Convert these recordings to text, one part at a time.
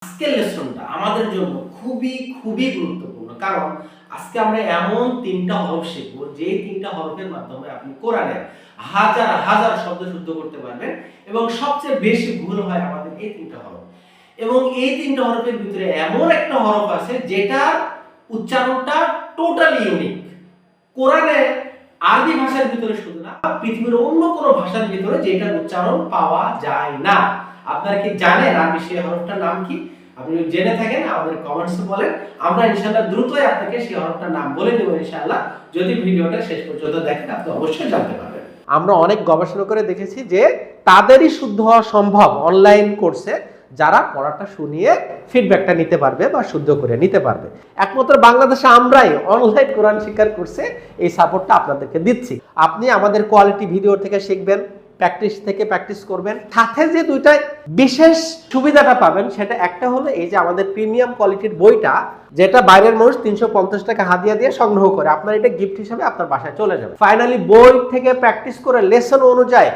আজকের লেসনটা আমাদের জন্য খুবই খুবই গুরুত্বপূর্ণ, কারণ আজকে আমরা এমন তিনটা হরফ শিখব যে তিনটা হরফের মাধ্যমে আপনি কোরআনের হাজার হাজার শব্দ শুদ্ধ করতে পারবেন এবং সবচেয়ে বেশি ভুল হয় আমাদের এই তিনটা হরফ। এবং এই তিনটা হরফের ভিতরে এমন একটা হরফ আছে যেটার উচ্চারণটা টোটালি ইউনিক। কোরআনে আরবি ভাষার ভিতরে শুধু না, পৃথিবীর অন্য কোনো ভাষার ভিতরে যেটার উচ্চারণ পাওয়া যায় না। আপনারা কি জানেন আরবি সেই হরফটার নাম কি? আপনি যদি জেনে থাকেন আমাদের কমেন্টসে বলেন, আমরা ইনশাআল্লাহ দ্রুতই আপনাকে সেই হরফটার নাম বলে দেব ইনশাআল্লাহ। যদি ভিডিওটা শেষ পর্যন্ত দেখেন আপনি অবশ্যই জানতে পারবেন। আমরা অনেক গবেষণা করে দেখেছি যে তাদেরই শুদ্ধ হওয়া সম্ভব অনলাইন কোর্সে যারা পড়াটা শুনিয়ে ফিডব্যাকটা নিতে পারবে বা শুদ্ধ করে নিতে পারবে। একমাত্র বাংলাদেশে আমরাই অনলাইন কোরআন শিক্ষার কোর্সে এই সাপোর্টটা আপনাদেরকে দিচ্ছি। আপনি আমাদের কোয়ালিটি ভিডিও থেকে শিখবেন, প্র্যাকটিস থেকে প্র্যাকটিস করবেন। সাথে যে দুইটা বিশেষ সুবিধাটা পাবেন সেটা একটা হলো এই যে আমাদের প্রিমিয়াম কোয়ালিটির বইটা, যেটা বাইরের মানুষ 350 টাকা হাদিয়া দিয়ে সংগ্রহ করে, আপনার এটা গিফট হিসেবে আপনার বাসায় চলে যাবে। ফাইনালি বই থেকে প্র্যাকটিস করে লেসন অনুযায়ী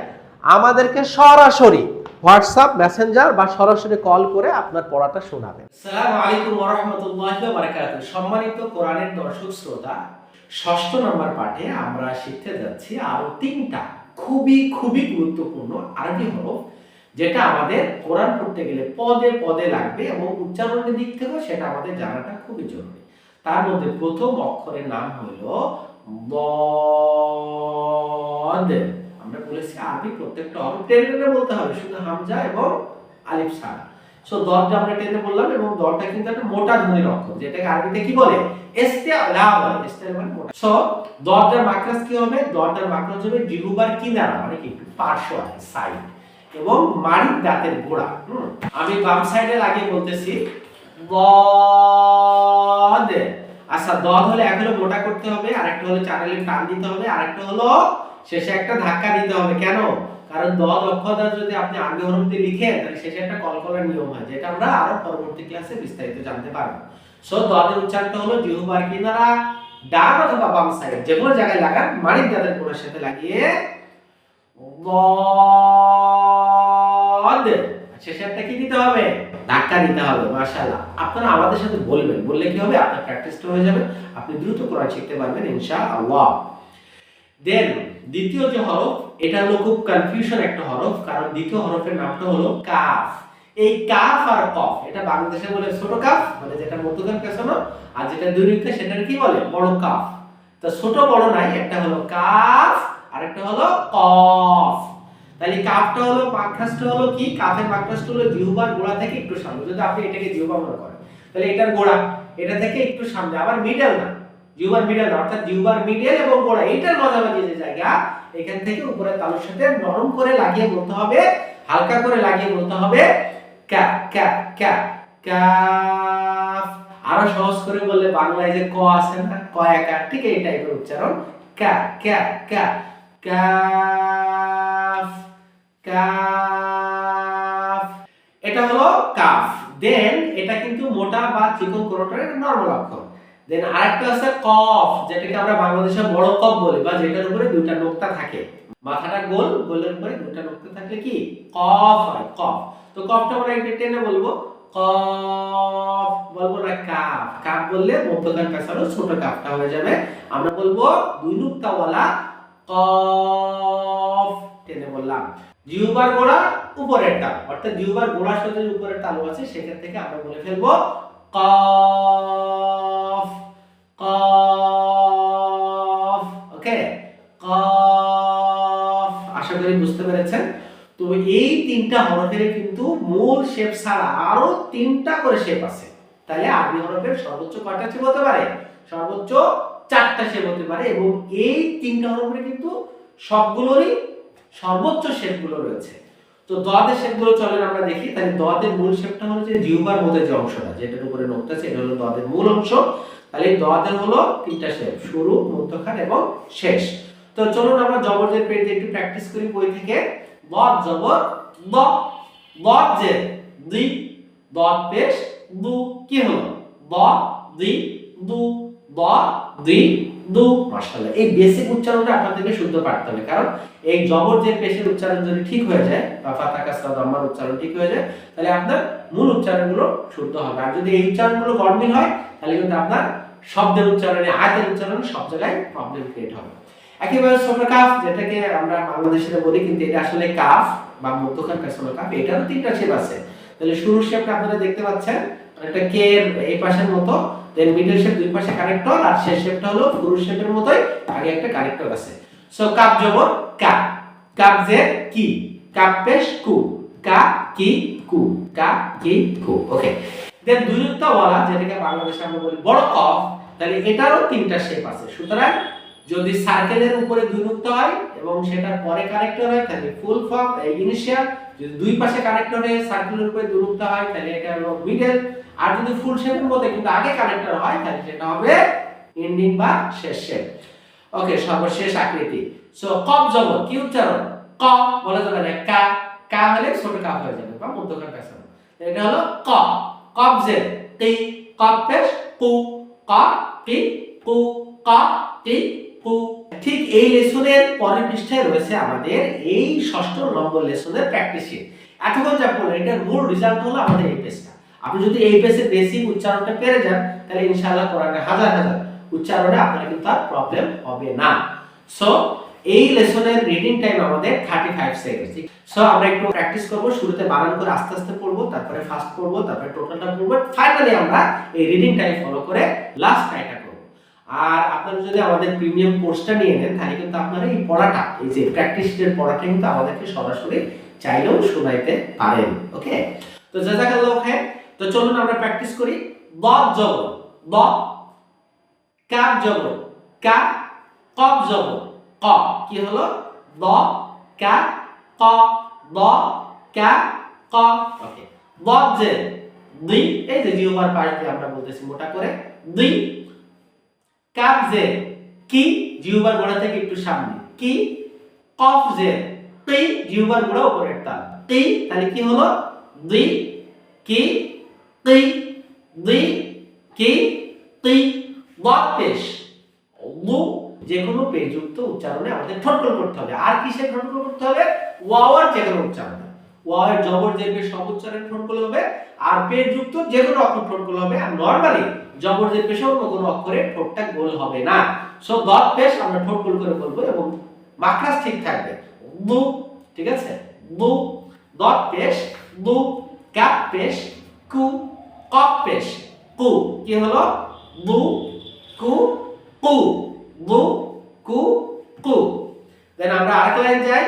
আমাদেরকে সরাসরি হোয়াটসঅ্যাপ, মেসেঞ্জার বা সরাসরি কল করে আপনার পড়াটা শোনাবেন। আসসালামু আলাইকুম ওয়া রাহমাতুল্লাহি ওয়া বারাকাতুহু। সম্মানিত কোরআনের দর্শক শ্রোতা, ষষ্ঠ নম্বর পাঠে আমরা শিখতে যাচ্ছি আরো তিনটা খুবই খুবই গুরুত্বপূর্ণ আরবি হরফ, যেটা আমাদের কোরআন পড়তে গেলে পদে পদে লাগবে এবং উচ্চারণের দিক থেকেও সেটা আমাদের জানাটা খুবই জরুরি। তার মধ্যে প্রথম অক্ষরের নাম হলো বদ। আমরা বলেছি আরবি প্রত্যেকটা হরফ টেনে টেনে বলতে হবে, শুধু হামজা এবং আলিফ ছাড়া। সো দরটা আমরা টেনে বললাম এবং দরটা কিন্তু একটা মোটা ধ্বনির অক্ষর, যেটাকে আরবিতে কি বলে? ইস্তিআলা বলে। ইস্তিআলা মানে মোটা। সো দরটার মাখরাজ কি হবে? দরটার মাখরাজ হবে জিহ্বার কিনারা, মানে কি একটু পার্শ্ব আছে, সাইড, এবং মাড়ির দাঁতের গোড়া। আমি বাম সাইডে লাগিয়ে বলতেছি বদ। আচ্ছা, দদ হলে এক হলো মোটা করতে হবে, আরেকটা হলো চার আলিফ টান দিতে হবে, আরেকটা হলো শেষে একটা ধাক্কা দিতে হবে। কেন? কারণ দদ অক্ষরটা যদি আপনি আরবি হরফ দিয়ে লিখেন তাহলে শেষে একটা কলকলার নিয়ম হয়, যেটা আমরা আরো পরবর্তী ক্লাসে বিস্তারিত জানতে পারবো। সো দদের উচ্চারণটা হলো জিহ্বার কিনারা, ডান অথবা বাম সাইড যে কোনো জায়গায় লাগান, মাড়ির দাঁতের গোড়ার সাথে লাগিয়ে বদ। শেষে একটা কি দিতে হবে? ধাক্কা দিতে হবে। মাশাআল্লাহ, আপনারা আমাদের সাথে বলবেন, বললে কি হবে? আপনার প্র্যাকটিসটা হয়ে যাবে, আপনি দ্রুত কোরআন শিখতে পারবেন ইনশাআল্লাহ। দেন দ্বিতীয় যে হরফ, এটা হলো খুব কনফিউশন একটা হরফ, কারণ দ্বিতীয় হরফের নামটা হলো কাফ। এই কাফ আর কফ, এটা বাংলাদেশে বলে ছোট কাফ, মানে যেটা মধ্যখান পেছানো, আর যেটা দূরীতে সেটার কি বলে? বড় কাফ। তো ছোট বড় নাই, একটা হলো কাফ আর একটা হলো কফ। তাহলে কাফটা হলো মাখরাজটা হলো কি? কাফের মাখরাজটা হলো জিহ্বার গোড়া থেকে একটু সামনে। যদি আপনি এটাকে জিহ্বা মনে করেন তাহলে এটার গোড়া এটা থেকে একটু সামনে, আবার মিডল না, জিহ্বার মিডল না, অর্থাৎ জিহ্বার মিডল এবং গোড়া এইটার মাঝামাঝি যে জায়গা, এখান থেকে উপরে তালুর সাথে নরম করে লাগিয়ে বলতে হবে, হালকা করে লাগিয়ে বলতে হবে কা কা কা কাফ। আরো সহজ করে বললে বাংলায় যে ক আছে না, ক একা, ঠিক এই টাইপের উচ্চারণ, কা কা কা কাফ কাফ। এটা হলো কাফ। দেন এটা কিন্তু মোটা বা চিকন কোনটা, এটা নরমাল অক্ষর। দেন আরেকটা আছে কফ, যেটাকে আমরা বাংলাদেশে বড় কফ বলি, বা যেটার উপরে দুইটা নোক্তা থাকে, মাথাটা গোল, গোলের উপরে দুইটা নোক্তা থাকলে কি কফ হয়, কফ। তো কফটা আমরা একটু টেনে বলবো, কফ বলবো না কাফ। কাফ বললে মধ্যখান পেছানো ছোট কাফটা হয়ে যাবে। আমরা বলবো দুই নোক্তাওয়ালা কফ, টেনে বললাম। জিহ্বার গোড়া উপরেরটা, অর্থাৎ জিহ্বার গোড়ার সাথে যে উপরের তালু আছে সেখান থেকে আমরা বলে ফেলবো কফ কফ। ওকে, কফ। আশা করি বুঝতে পেরেছেন। তো এই তিনটা হরফের কিন্তু মূল শেপ ছাড়া আরো তিনটা করে শেপ আছে। তাহলে আরবি হরফের সর্বোচ্চ কয়টা শেপ হতে পারে? সর্বোচ্চ 4টা শেপ হতে পারে, এবং এই তিনটা হরফের কিন্তু সবগুলোরই সর্বোচ্চ শেপগুলো রয়েছে। তো দদের শেপগুলো চলেন আমরা দেখি। তাহলে দদের মূল শেপটা হলো যে জিহ্বার মধ্যে যে অংশটা, যেটার উপরে নোক্তা আছে, এটা হলো দদের মূল অংশ। তাহলে দদের হলো তিনটা শেপ, শুরু, মধ্যখান এবং শেষ। তো চলুন আমরা জবরজের পেজে একটু প্র্যাকটিস করি বই থেকে। বদ জবর দ, বদ জের দি, দদ পেশ দু, কি হলো? দ দি দু, দ দি দু। মাশাআল্লাহ, এই বেসিক উচ্চারণটা আপনাদেরকে শুদ্ধ পারতে হবে, কারণ এই জবর জের পেশের উচ্চারণ যদি ঠিক হয়ে যায় বা ফাতা কাসরা দাম্মার উচ্চারণ ঠিক হয়ে যায়, তাহলে আপনার মূল উচ্চারণগুলো শুদ্ধ হবে। আর যদি এই উচ্চারণগুলো গড়মিল হয়, তাহলে কিন্তু আপনার শব্দের উচ্চারণে, আয়াতের উচ্চারণে সব জায়গায় প্রবলেম ক্রিয়েট হবে। একইভাবে ছোট কাফ, যেটাকে আমরা বাংলাদেশে বলি, কিন্তু এটা আসলে কাফ বা মধ্যখান পেছনে কাফ, এটারও তিনটা শেপ আছে। তাহলে শুরুর শেপটা আপনারা দেখতে পাচ্ছেন, একটা কে এর এই পাশের মতো, দেন মিডল শেপ দুই পাশে কানেক্টর, আর শেষ শেপটা হলো পুরুষ শেপের মতোই, আগে একটা কানেক্টর আছে। সো কাপ জবর কা, কাপ জের কি, কাপ পেশ কু, কা কি কু, কা কি কু। ওকে, দেন দুই নুক্তা ওয়ালা, যেটাকে বাংলাদেশে আমরা বলি বড় কফ, তাহলে এটারও তিনটা শেপ আছে। সুতরাং যদি সার্কেলের উপরে দুই নুক্তা হয় এবং সেটার পরে কানেক্টর হয়, তাহলে ফুল ফর্ম ইনিশিয়াল। যদি দুই পাশে কানেক্টর হয়ে সার্কেলের উপরে দুই নুক্তা হয়, তাহলে এটা হলো মিডল। আর যদি ফুল শেপের মধ্যে কিন্তু আগে কানেক্টর হয়, তাহলে সেটা হবে এন্ডিং বা শেষ শেপ। ওকে, সর্বশেষ আকৃতি। সো কফ জবর কি উচ্চারণ, ক বলা যাবে না, কা, কা হলে ছোট কাফ হয়ে যাবে বা মধ্যখান পেছানো। এটা হলো ক। কফ জের কি, কফ পেশ কু, ক কি কু, ক কি কু। ঠিক এই লেসনের পরের পৃষ্ঠায় রয়েছে আমাদের এই ষষ্ঠ নম্বর লেসনের প্র্যাকটিস শিট। এতক্ষণ যা বললাম, এটার মূল রেজাল্ট হলো আমাদের এই পেজটা। আপনি যদি এই পেজের বেসিক উচ্চারণটা পেরে যান, তাহলে ইনশাআল্লাহ কোরআনে হাজার হাজার উচ্চারণে আপনার কিন্তু আর প্রবলেম হবে না। সো এই লেসনের রিডিং টাইম আমাদের 35 সেকেন্ড। সো আমরা একটু প্র্যাকটিস করব, শুরুতে বানান করে আস্তে আস্তে পড়বো, তারপরে ফাস্ট পড়বো, তারপরে টোটালটা পড়বো, ফাইনালি আমরা এই রিডিং টাইম ফলো করে লাস্ট টাইমটা করব। আর আপনারা যদি আমাদের প্রিমিয়াম কোর্সটা নিয়ে নেন, তাহলে কিন্তু আপনারা এই পড়াটা, এই যে প্র্যাকটিস শিটের পড়াটা কিন্তু আমাদেরকে সরাসরি চাইলেও শোনাইতে পারেন। ওকে, তো জাযাকাল্লাহু খাইর। তো চলুন আমরা প্র্যাকটিস করি। দ জবর দ, কাফ জবর কা, কফ জবর ক, কি হলো দ কা ক, দ কা ক। ওকে, দদ জের দুই, এই যে জিহ্বার পাশ দিয়ে আমরা বলতেছি মোটা করে দুই। কাফ জের কি, জিহ্বার গোড়া থেকে একটু সামনে কি। কফ জের কি, জিহ্বার গোড়া উপরের তাল কি, তাহলে কি হলো দুই কি কি, দুই কি কি। দদ পেশ দু, যে কোনো পেশযুক্ত উচ্চারণে আমাদের ঠোঁটকল করতে হবে। আর কিসে ঠোঁটকল করতে হবে, ওয়াওয়ার যে কোনো উচ্চারণ, ওয়াওয়ের জবর জের সব উচ্চারণে ঠোঁটকল হবে, আর পেশযুক্ত যে কোনো অক্ষর ঠোঁটকল হবে। আর নরমালি জবর জের পেশে অন্য কোনো অক্ষরে ঠোঁটটা গোল হবে না। সো দদ পেশ আমরা ঠোঁটকল করে বলবো এবং মাখরাজ ঠিক থাকবে দু, ঠিক আছে দু। দদ পেশ দু, কাপ পেশ কু, কফ পেশ কু, কি হলো দু কু কু, দু কু কু। দেন আমরা আরেক লাইন যাই।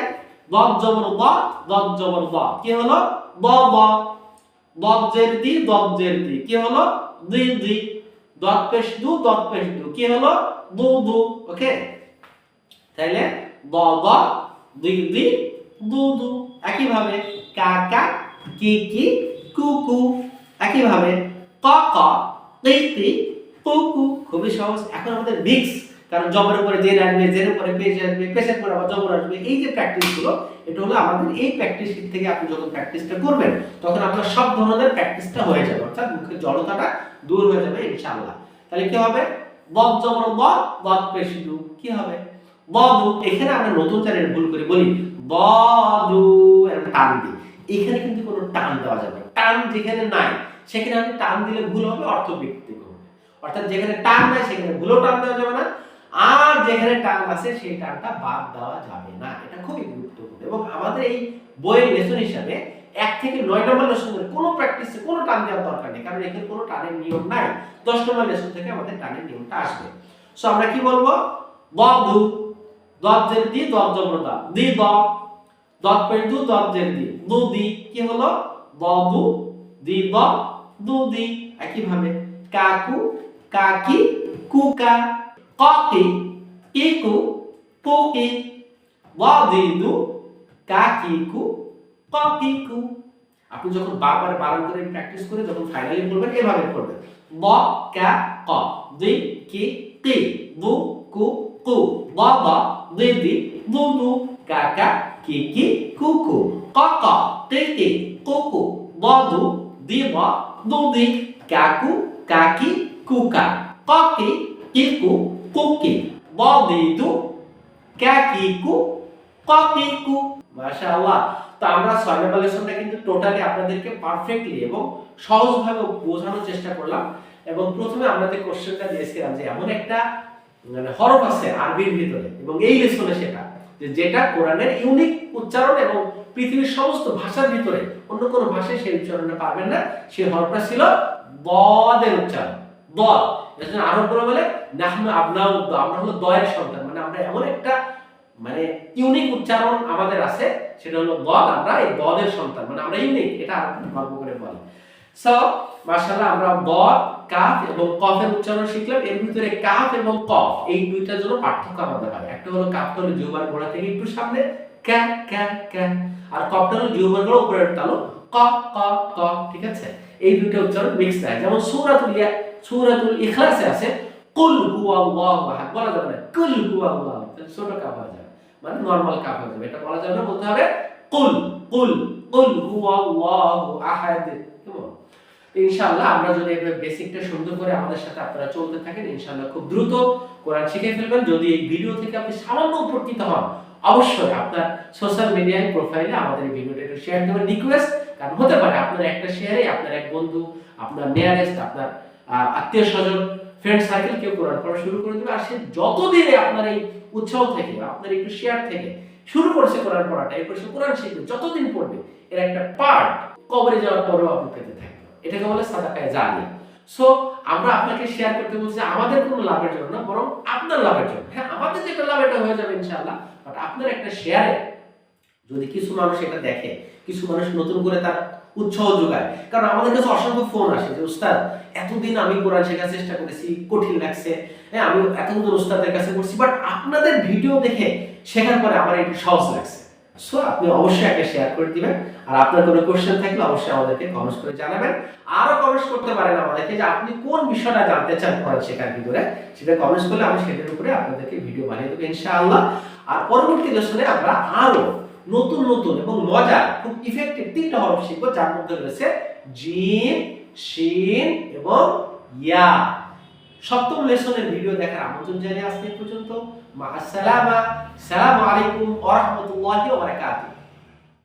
দদ জবর দ, দদ জবর দ, কি হলো দ দ। দদ জের দি, দদ জের দি, কি হলো দি দি। দদ পেশ দু, দদ পেশ দু, কি হলো দু দু। ওকে, তাহলে দ দ, দি দি, দু দু। একই ভাবে কা কা, কি কি, কু কু। একই ভাবে ক ক, তি তি, কু কু। খুবই সহজ। এখন আমাদের মিক্স, কারণ জবরের উপরে জের আসবে, জের উপরে পেশ আসবে, পেশের পরে আবার জবর আসবে। এই যে প্র্যাকটিস গুলো, এটা হলো আমাদের এই প্র্যাকটিস শিট থেকে আপনি যখন প্র্যাকটিসটা করবেন, তখন আপনার সব ধরনের প্র্যাকটিসটা হয়ে যাবে, অর্থাৎ মুখের জড়তাটা দূর হয়ে যাবে ইনশাআল্লাহ। তাহলে কি হবে, দদ জবর দ, দদ পেশ দু, কি হবে দদু। এখানে আমরা নতুন চ্যানেল ভুল করে বলি দদু, এরকম টান দিই। এখানে কিন্তু কোনো টান দেওয়া যাবে না। টান যেখানে নাই, সেখানে আপনি টান দিলে ভুল হবে, অর্থ বিকৃত হবে। অর্থাৎ যেখানে টান নাই, সেখানে ভুলও টান দেওয়া যাবে না, আর যেখানে টান আছে সেই টানটা বাদ দেওয়া যাবে না। এটা খুবই গুরুত্বপূর্ণ। এবং আমাদের এই বইয়ের লেসন হিসাবে 1 থেকে 9 নম্বর লেসনের কোনো প্র্যাকটিসে কোনো টান দেওয়ার দরকার নেই, কারণ এখানে কোনো টানের নিয়ম নাই। 10 নম্বর লেসন থেকে আমাদের টানের নিয়মটা আসবে। সো আমরা কি বলবো, দদু, দদ জের দি, দদ জবর দা, দি দ। দদ পেশ দু, দদ জের দি, দু দি, কি হলো দদু, দি দ, দু দি। একই ভাবে কাকু, কাকি, কুকা। ককি, কিকু, কুকি। ওয়াদিদু, কাকিকু, ককিকু। আপনি যখন বারবার বারণ করে প্র্যাকটিস করে যখন ফাইনালি বলবেন, এভাবে করবেন ব কা ক, দি কি কি, দু কু কু, দ দ, দি দি, দু দু, কা কা, কি কি, কু কু, ক ক, তি তি, কু কু, দ দু, দি দ, দু দি, কাকু, কাকি, কুকা। ককি, কিকু, কুকি, বদিদু কাকিকু ককিকু। মাশাআল্লাহ। তো আমরা 6 নম্বর লেসনটা কিন্তু টোটালি আপনাদেরকে পারফেক্টলি এবং সহজভাবে বোঝানোর চেষ্টা করলাম। এবং প্রথমে আমরা যে কোশ্চেনটা দিয়েছিলাম যে এমন একটা মানে হরফ আছে আরবির ভিতরে এবং এই লেসনে সেটা যেটা কোরআনের ইউনিক উচ্চারণ এবং পৃথিবীর সমস্ত ভাষার ভিতরে অন্য কোনো ভাষায় সেই উচ্চারণটা পারবেন না। সেই হরফটা ছিল দদের উচ্চারণ, দদ। এজন্য আরবরা বলে নাহনু আবনাউদ, আমরা হলো দয়ের সন্তান, মানে আমরা এমন একটা মানে ইউনিক উচ্চারণ আমাদের আছে, সেটা হলো দদ। আমরা এই দদের সন্তান, মানে আমরা ইউনিক, এটা গর্ব করে বলে। সো মাশাআল্লাহ, আমরা দদ, কাফ এবং কফের উচ্চারণ শিখলাম। এর ভিতরে কাফ এবং কফ এই দুইটার জন্য পার্থক্য আমাদের হয়। একটা হলো কাফটা হলো জিহ্বার গোড়া থেকে একটু সামনে কা কা কা, আর কফটা হলো জিহ্বার গোড়া উপরের তালু ক ক ক, ঠিক আছে? এই দুটো উচ্চারণ মিক্স হয়। যেমন সূরাতুল ইখলাসে আছে কুল হুয়াল্লাহু আহাদ, বলা যাবে না কুল হুয়াল্লাহু, ছোট কাফ হয়ে যাবে, মানে নরমাল কাফ হয়ে যাবে, এটা বলা যাবে না, বলতে হবে কুল কুল কুল হুয়াল্লাহু আহাদ। কেমন? ইনশাআল্লাহ আমরা যদি এই বেসিকটা সুন্দর করে আমাদের সাথে আপনারা চলতে থাকেন, ইনশাআল্লাহ খুব দ্রুত কোরআন শিখে ফেলবেন। যদি এই ভিডিও থেকে আপনি সামান্য উপকৃত হন, অবশ্যই আপনার সোশ্যাল মিডিয়ায় প্রোফাইলে আমাদের এই ভিডিওটা একটু শেয়ার করবেন, রিকোয়েস্ট। কারণ হতে পারে আপনার একটা শেয়ারে আপনার এক বন্ধু, আপনার নিয়ারেস্ট, আপনার আত্মীয়-স্বজন, ফ্রেন্ড সার্কেল কেউ কোরআন পড়া শুরু করে দেবে। আর সে যতদিনে আপনার এই উৎসাহ থেকে, আপনার একটু শেয়ার থেকে শুরু করেছে কোরআন পড়াটা, এরপর সে কোরআন শিখবে, যতদিন পড়বে এর একটা পার্ট কবরে যাওয়ার পরেও আপনি পেতে থাকবেন। এটাকে বলে সাদাকায়ে জারিয়া। সো আমরা আপনাকে শেয়ার করতে বলছি আমাদের কোনো লাভের জন্য না, বরং আপনার লাভের জন্য। হ্যাঁ, আমাদের যেটা লাভ এটা হয়ে যাবে ইনশাআল্লাহ, বাট আপনার একটা শেয়ারে যদি কিছু মানুষ এটা দেখে, কিছু মানুষ নতুন করে তার উৎসাহ যোগায়। কারণ আমাদের কাছে অসংখ্য ফোন আসে যে উস্তাদ এতদিন আমি কোরআন শেখার চেষ্টা করেছি, কঠিন লাগছে, হ্যাঁ আমি এতদিন উস্তাদের কাছে পড়ছি, বাট আপনাদের ভিডিও দেখে শেখার পরে আমার একটু সহজ লাগছে। সো আপনি অবশ্যই একটা শেয়ার করে দিবেন। আর আপনার কোনো কোশ্চেন থাকলে অবশ্যই আমাদেরকে কমেন্টস করে জানাবেন। আরো কমেন্টস করতে পারেন আমাদেরকে যে আপনি কোন বিষয়টা জানতে চান কোরআন শেখার ভিতরে, সেটা কমেন্টস করলে আমি সেটার উপরে আপনাদেরকে ভিডিও বানিয়ে দেবো ইনশাআল্লাহ। আর পরবর্তী লেসনে আমরা আরো নতুন নতুন এবং মজার খুব ইফেক্টিভ 3টা হরফ শিখবো, যার মধ্যে রয়েছে জিম, শিন এবং ইয়া। সপ্তম লেসনের ভিডিও দেখার আমন্ত্রণ জানিয়ে আজকে পর্যন্ত। মা আসসালামা, আসসালামু আলাইকুম ওয়া রাহমাতুল্লাহি ওয়া বারাকাতুহু।